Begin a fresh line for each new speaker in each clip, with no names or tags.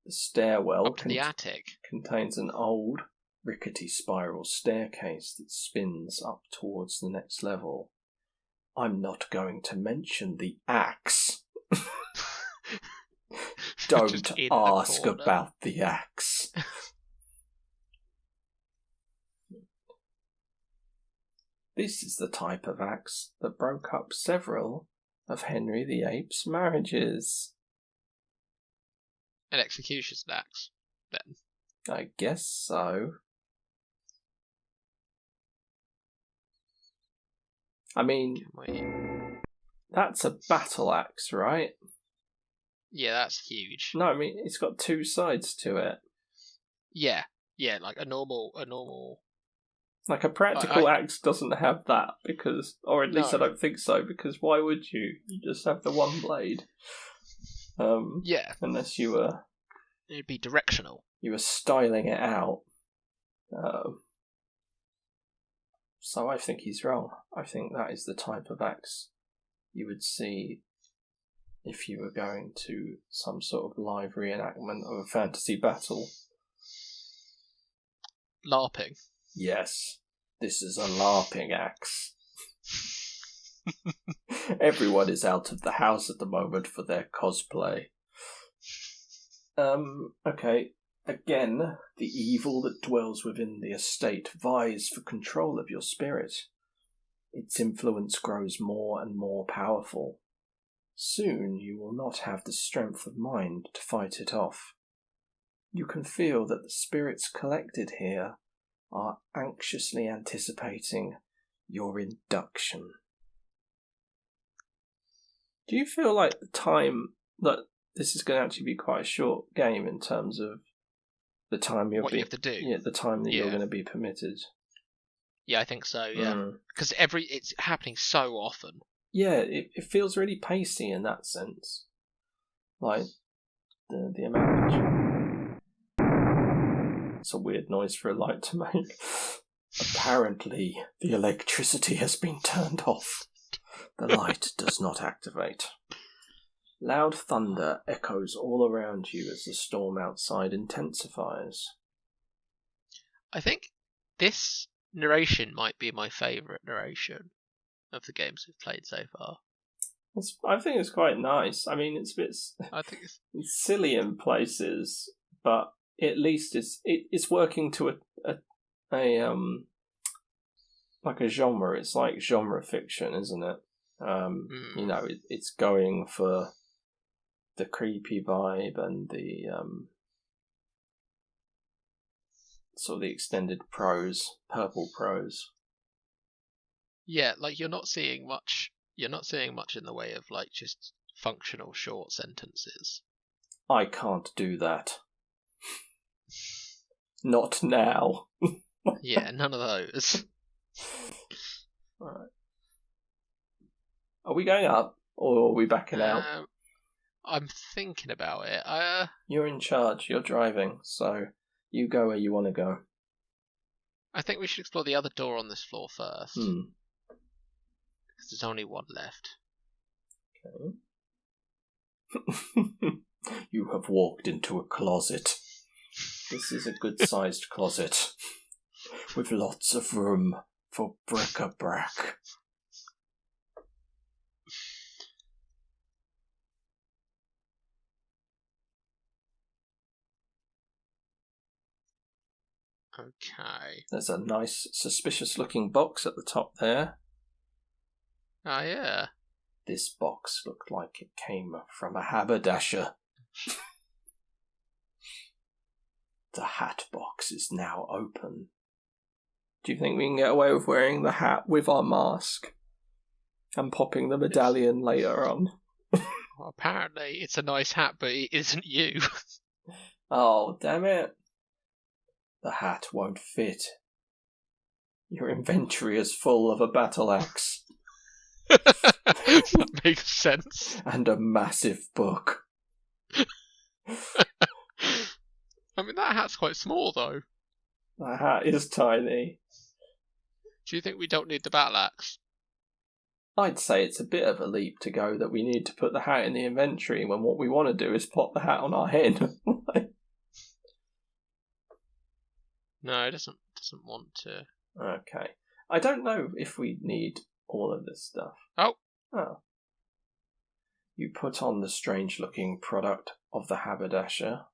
The stairwell
up to the attic.
Contains an old, rickety spiral staircase that spins up towards the next level. I'm not going to mention the axe. Don't ask about the axe. This is the type of axe that broke up several of Henry VIII's marriages.
An executioner's axe, then.
I guess so. I mean, that's a battle axe, right?
Yeah, that's huge.
No, I mean, it's got two sides to it.
Yeah, like a normal...
Like a practical axe doesn't have that, because, or at least I don't think so, because why would you? You just have the one blade.
Yeah.
Unless you were...
It'd be directional. You
were styling it out. So I think he's wrong. I think that is the type of axe you would see if you were going to some sort of live reenactment of a fantasy battle.
LARPing.
Yes, this is a LARPing axe. Everyone is out of the house at the moment for their cosplay. Okay. Again, the evil that dwells within the estate vies for control of your spirit. Its influence grows more and more powerful. Soon you will not have the strength of mind to fight it off. You can feel that the spirits collected here are anxiously anticipating your induction. Do you feel like the time that this is going to actually be quite a short game in terms of the time
you have to do?
Yeah, the time that you're going to be permitted.
Yeah, I think so. Yeah, because it's happening so often.
Yeah, it feels really pacey in that sense. Like the amount. It's a weird noise for a light to make. Apparently, the electricity has been turned off. The light does not activate. Loud thunder echoes all around you as the storm outside intensifies.
I think this narration might be my favourite narration of the games we've played so far.
I think it's quite nice. I mean, it's a bit it's silly in places, but at least it's working to a like a genre. It's like genre fiction, isn't it? You know, it's going for the creepy vibe and the sort of the extended prose, purple prose.
Yeah, like you're not seeing much in the way of like just functional short sentences.
I can't do that. Not now.
Yeah, none of those.
Alright. Are we going up or are we backing out?
I'm thinking about it.
You're in charge, you're driving, so you go where you want to go.
I think we should explore the other door on this floor first. Because there's only one left.
Okay. You have walked into a closet. This is a good-sized closet with lots of room for bric-a-brac.
Okay.
There's a nice, suspicious-looking box at the top there.
Oh, yeah.
This box looked like it came from a haberdasher. The hat box is now open. Do you think we can get away with wearing the hat with our mask and popping the medallion later on?
Well, apparently it's a nice hat, but it isn't you.
Oh, damn it. The hat won't fit. Your inventory is full of a battle axe.
That makes sense.
And a massive book.
I mean, that hat's quite small, though.
The hat is tiny.
Do you think we don't need the battle axe?
I'd say it's a bit of a leap to go that we need to put the hat in the inventory when what we want to do is pop the hat on our head.
No, it doesn't want to.
Okay. I don't know if we need all of this stuff.
Oh.
You put on the strange-looking product of the haberdasher.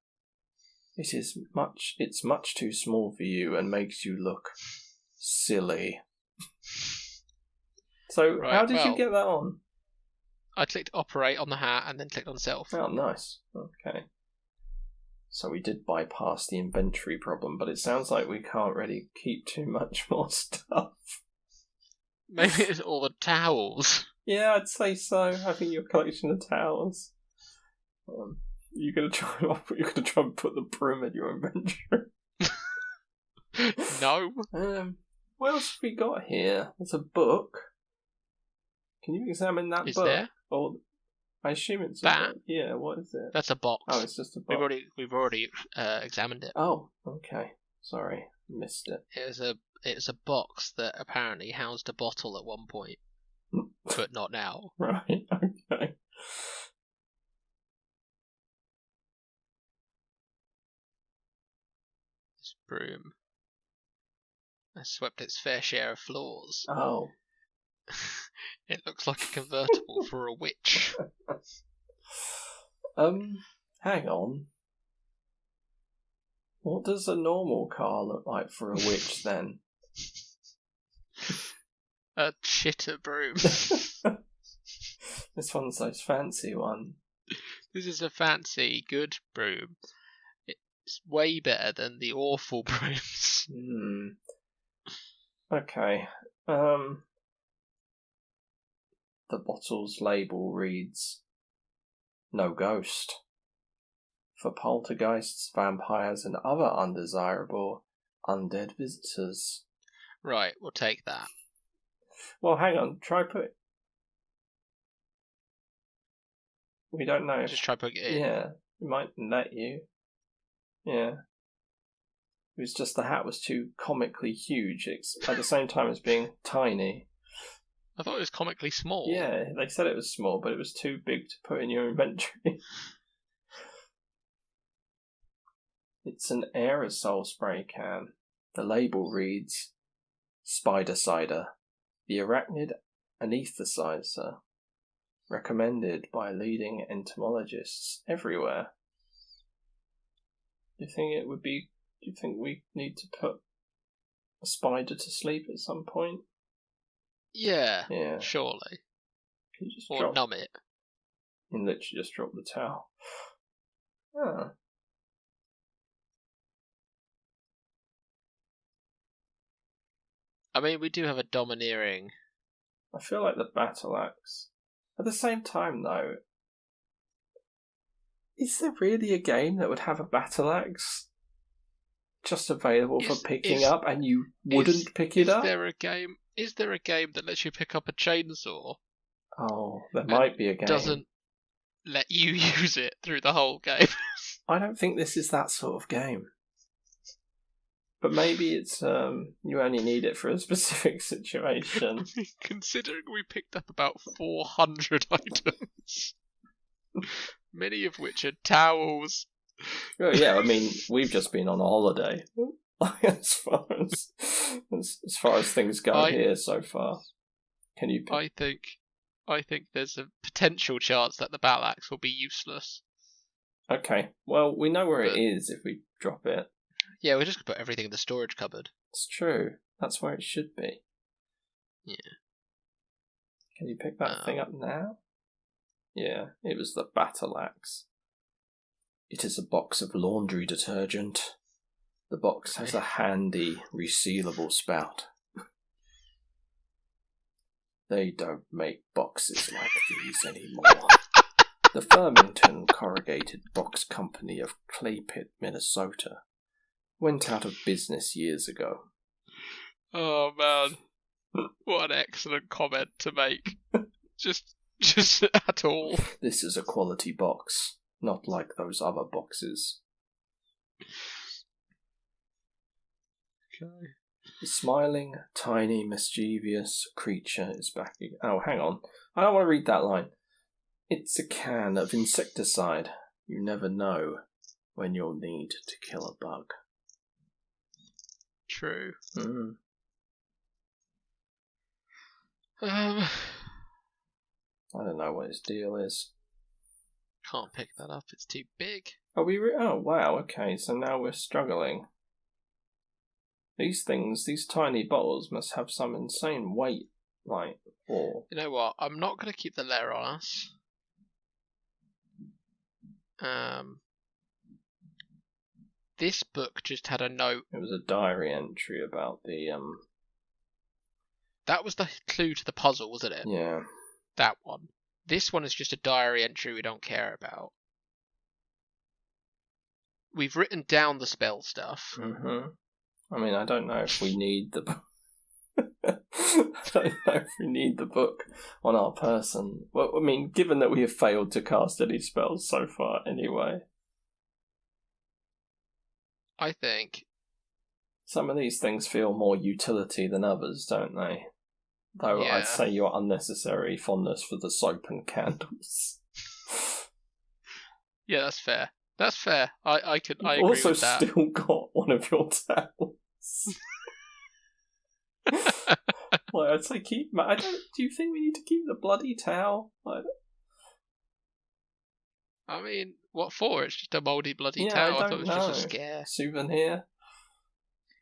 It's much too small for you and makes you look silly. So,
Right,
how did you get that on?
I clicked operate on the hat and then clicked on self.
Oh, nice. Okay. So we did bypass the inventory problem, but it sounds like we can't really keep too much more stuff.
Maybe it's all the towels.
Yeah, I'd say so. I think your collection of towels. You're gonna try and put the broom in your inventory.
No.
What else have we got here? There's a book. Can you examine that
Is
book?
there?
Or I assume it's
that.
A book. Yeah. What is it?
That's a box.
Oh, it's just a book.
We've already examined it.
Oh, okay. Sorry, missed it.
It's a box that apparently housed a bottle at one point, but not now.
Right. Okay.
This broom has swept its fair share of floors.
Oh.
It looks like a convertible for a witch.
Hang on. What does a normal car look like for a witch then?
A shitter broom.
This one's those fancy one.
This is a fancy, good broom. It's way better than the awful brooms.
Okay. The bottle's label reads, "No ghost. For poltergeists, vampires, and other undesirable undead visitors."
Right, we'll take that.
Well, hang on. Try put. We don't know.
Just try putting it in.
Yeah, it might let you. Yeah. It was just the hat was too comically huge at the same time as being tiny.
I thought it was comically small.
Yeah, they said it was small, but it was too big to put in your inventory. It's an aerosol spray can. The label reads, "Spider Cider, the arachnid anesthetizer, recommended by leading entomologists everywhere." Do you think we need to put a spider to sleep at some point?
Yeah,
Yeah.
surely.
Can you just
or numb it.
You can literally just drop the towel. Oh.
I mean, we do have a domineering...
I feel like the battle axe. At the same time, though, is there really a game that would have a battle axe just available for picking up, and you wouldn't pick it up?
Is there a game that lets you pick up a chainsaw?
Oh, there might be a game.
Doesn't let you use it through the whole game.
I don't think this is that sort of game. But maybe it's you only need it for a specific situation.
Considering we picked up about 400 items, many of which are towels.
Oh yeah, I mean, we've just been on a holiday. as far as things go here so far. Can you?
I think there's a potential chance that the battle axe will be useless.
Okay, well, we know where it is if we drop it.
Yeah, we're just going to put everything in the storage cupboard.
It's true. That's where it should be.
Yeah.
Can you pick that thing up now? Yeah, it was the battle axe. It is a box of laundry detergent. The box has a handy, resealable spout. They don't make boxes like these anymore. The Furmington Corrugated Box Company of Clay Pit, Minnesota, went out of business years ago.
Oh man, what an excellent comment to make. just at all.
This is a quality box, not like those other boxes.
Okay.
The smiling, tiny, mischievous creature is back again. Oh, hang on. I don't want to read that line. It's a can of insecticide. You never know when you'll need to kill a bug.
true.
Mm.
Um,
I don't know what his deal is.
can't pick that up. It's too big.
Are we? Oh wow. Okay, so now we're struggling. These things, these tiny bottles, must have some insane weight, like, or
You know what? I'm not going to keep the letter on us. This book just had a note.
it was a diary entry about the
That was the clue to the puzzle, wasn't it?
Yeah.
That one. This one is just a diary entry we don't care about. We've written down the spell stuff.
Mm-hmm. I mean, I don't know if we need the. I don't know if we need the book on our person. Well, I mean, given that we have failed to cast any spells so far, anyway.
I think
Some of these things feel more utility than others, don't they? Though
Yeah.
I'd say your unnecessary fondness for the soap and candles.
Yeah, that's fair. That's fair. I
You've
agree
also
with that.
still got one of your towels. Like, I'd say keep. I don't. Do you think we need to keep the bloody towel?
I mean, what for? It's just a mouldy bloody
Yeah,
towel.
I
I thought
don't
it was
know.
just a scare.
Souvenir.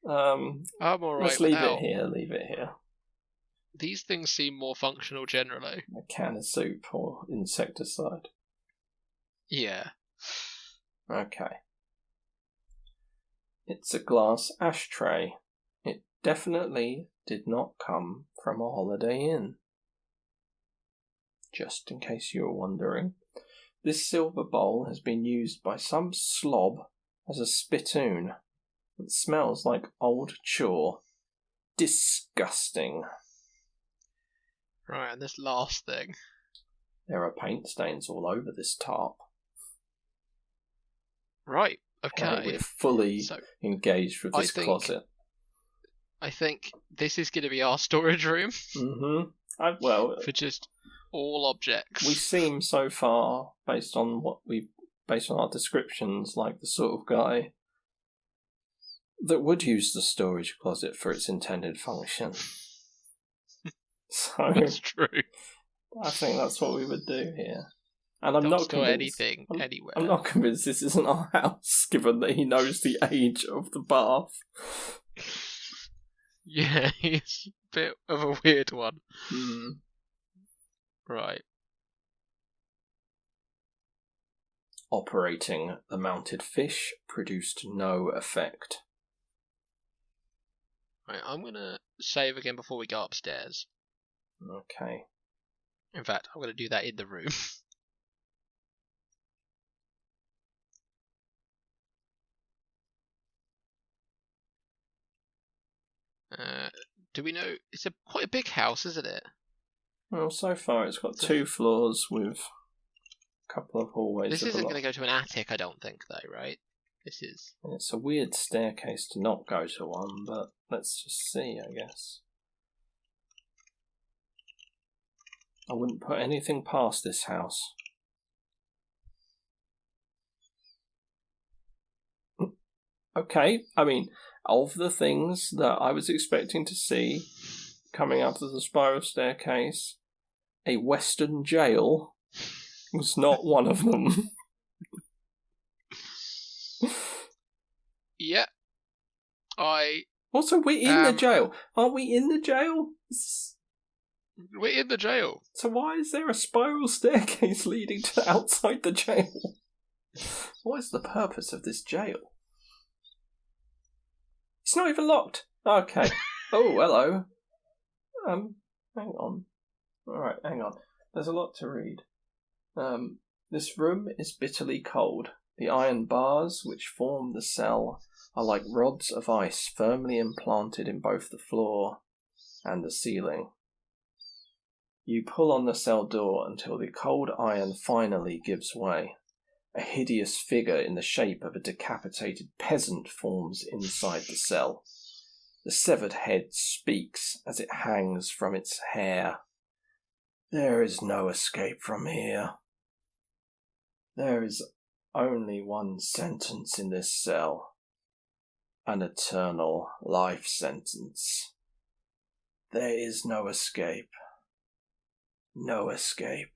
I'm alright
Let's leave
without.
it here. Leave it here.
These things seem more functional generally.
A can of soup or insecticide.
Yeah.
Okay. It's a glass ashtray. It definitely did not come from a Holiday Inn. Just in case you were wondering, this silver bowl has been used by some slob as a spittoon. It smells like old chore. Disgusting.
Right, and this last thing.
There are paint stains all over this tarp.
Right, okay.
We're fully engaged with this closet.
I think this is going to be our storage room.
Mm-hmm.
For just all objects.
We seem so far, based on our descriptions, like the sort of guy that would use the storage closet for its intended function. So
that's true.
I think that's what we would do here. And I'm
Don't
not
store
convinced.
anything anywhere.
I'm not convinced this isn't our house, given that he knows the age of the bath.
Yeah, it's a bit of a weird one.
Hmm.
Right.
Operating the mounted fish produced no effect.
Right, I'm going to save again before we go upstairs.
Okay.
In fact, I'm going to do that in the room. Do we know? It's quite a big house, isn't it?
Well, so far it's got 2 floors with a couple of hallways.
This isn't going to go to an attic, I don't think, though, right? This is.
It's a weird staircase to not go to one, but let's just see, I guess. I wouldn't put anything past this house. Okay, I mean, of the things that I was expecting to see coming up the spiral staircase, a Western jail was not one of them.
Yeah.
Also, we're in the jail. Aren't we in the jail?
We're in the jail.
So why is there a spiral staircase leading to outside the jail? What is the purpose of this jail? It's not even locked. Okay. Oh, hello. Hang on. Alright, hang on. There's a lot to read. This room is bitterly cold. The iron bars which form the cell are like rods of ice firmly implanted in both the floor and the ceiling. You pull on the cell door until the cold iron finally gives way. A hideous figure in the shape of a decapitated peasant forms inside the cell. The severed head speaks as it hangs from its hair. There is no escape from here. There is only one sentence in this cell. an eternal life sentence. There is no escape. No escape.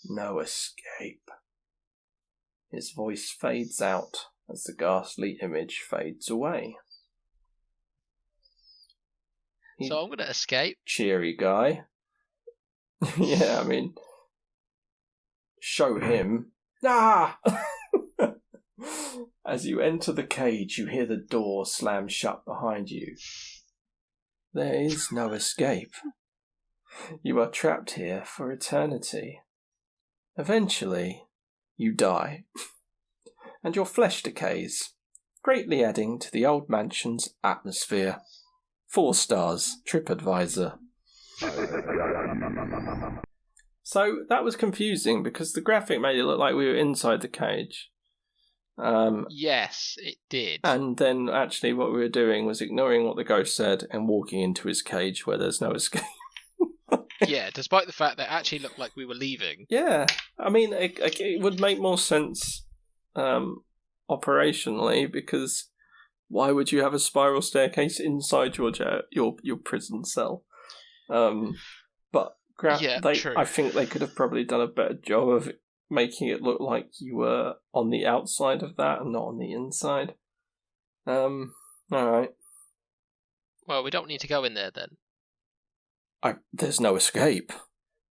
No escape. His voice fades out as the ghastly image fades away.
So I'm going to escape.
Cheery guy. Yeah, I mean, show him. Ah! As you enter the cage, you hear the door slam shut behind you. There is no escape. You are trapped here for eternity. Eventually, you die, and your flesh decays, greatly adding to the old mansion's atmosphere. 4 stars, TripAdvisor. So that was confusing because the graphic made it look like we were inside the cage.
Yes, it did.
And then actually what we were doing was ignoring what the ghost said and walking into his cage where there's no escape.
Yeah, despite the fact that it actually looked like we were leaving.
Yeah, I mean, it would make more sense operationally, because why would you have a spiral staircase inside your prison cell? But
true.
I think they could have probably done a better job of making it look like you were on the outside of that and not on the inside. Alright.
Well, we don't need to go in there then.
There's no escape.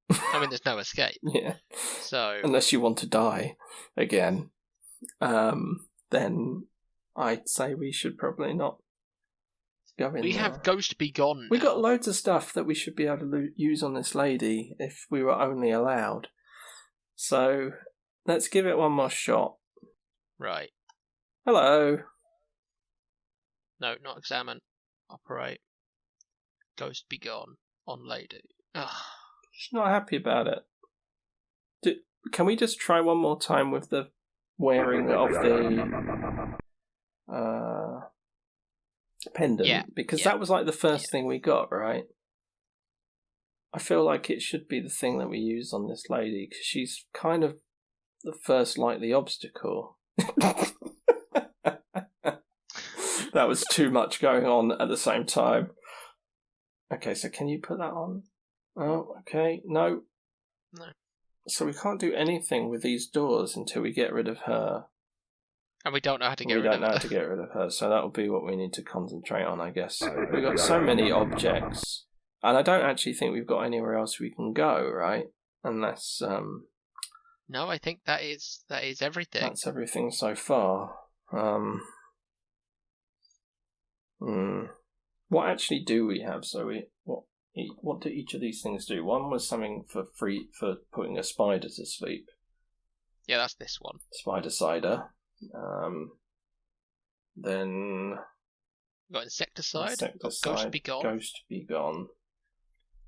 I mean, there's no escape.
Yeah.
So
unless you want to die again, then I'd say we should probably not go in
we
there.
have Ghost Be Gone.
We
now.
got loads of stuff that we should be able to use on this lady if we were only allowed. So let's give it one more shot.
Right.
Hello.
No, not examine. Operate. Ghost Be Gone. On lady. Ugh.
She's not happy about it. Can we just try one more time with the wearing of the pendant?
Yeah.
Because that was like the first thing we got, right? I feel like it should be the thing that we use on this lady, because she's kind of the first likely obstacle. That was too much going on at the same time. Okay, so can you put that on? Oh, okay. No. So we can't do anything with these doors until we get rid of her.
And we don't know how to get rid of her.
We don't know how to get rid of her, so that'll be what we need to concentrate on, I guess. We've got so many objects. And I don't actually think we've got anywhere else we can go, right? Unless...
No, I think that is everything.
That's everything so far. What actually do we have? So what do each of these things do? One was something for putting a spider to sleep.
Yeah, that's this one.
Spider cider. Then
we've got insecticide.
Ghost
Be Gone.
Ghost Be Gone.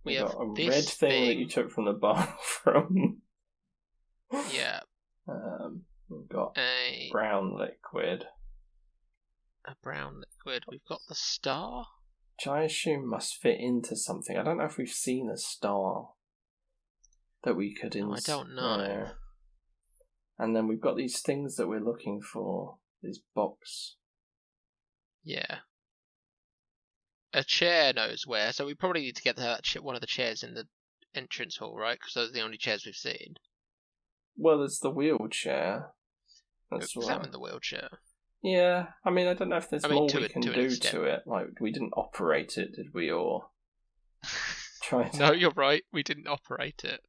We have
got a
this
red thing that you took from the bathroom.
Yeah.
We've got
a
brown liquid.
A brown liquid. We've got the star,
which I assume must fit into something. I don't know if we've seen a star that we could
I don't know.
And then we've got these things that we're looking for. This box.
Yeah. A chair knows where, so we probably need to get one of the chairs in the entrance hall, right? Because those are the only chairs we've seen.
Well, there's the wheelchair.
Examine the wheelchair.
Yeah, I mean, I don't know if there's more we can do
to
it. Like, we didn't operate it, did we? Or try to...
No, you're right. We didn't operate it.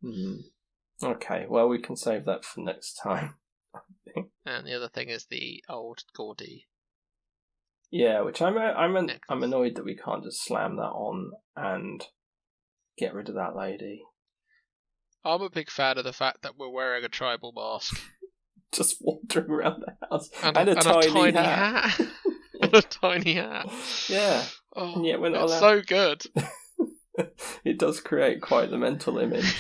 Okay, well, we can save that for next time.
And the other thing is the old gaudy.
Yeah, which I'm annoyed that we can't just slam that on and get rid of that lady.
I'm a big fan of the fact that we're wearing a tribal mask.
Just wandering around the house.
And a tiny hat. And a tiny hat.
Yeah.
Oh,
and yet we're not allowed.
So good.
It does create quite the mental image.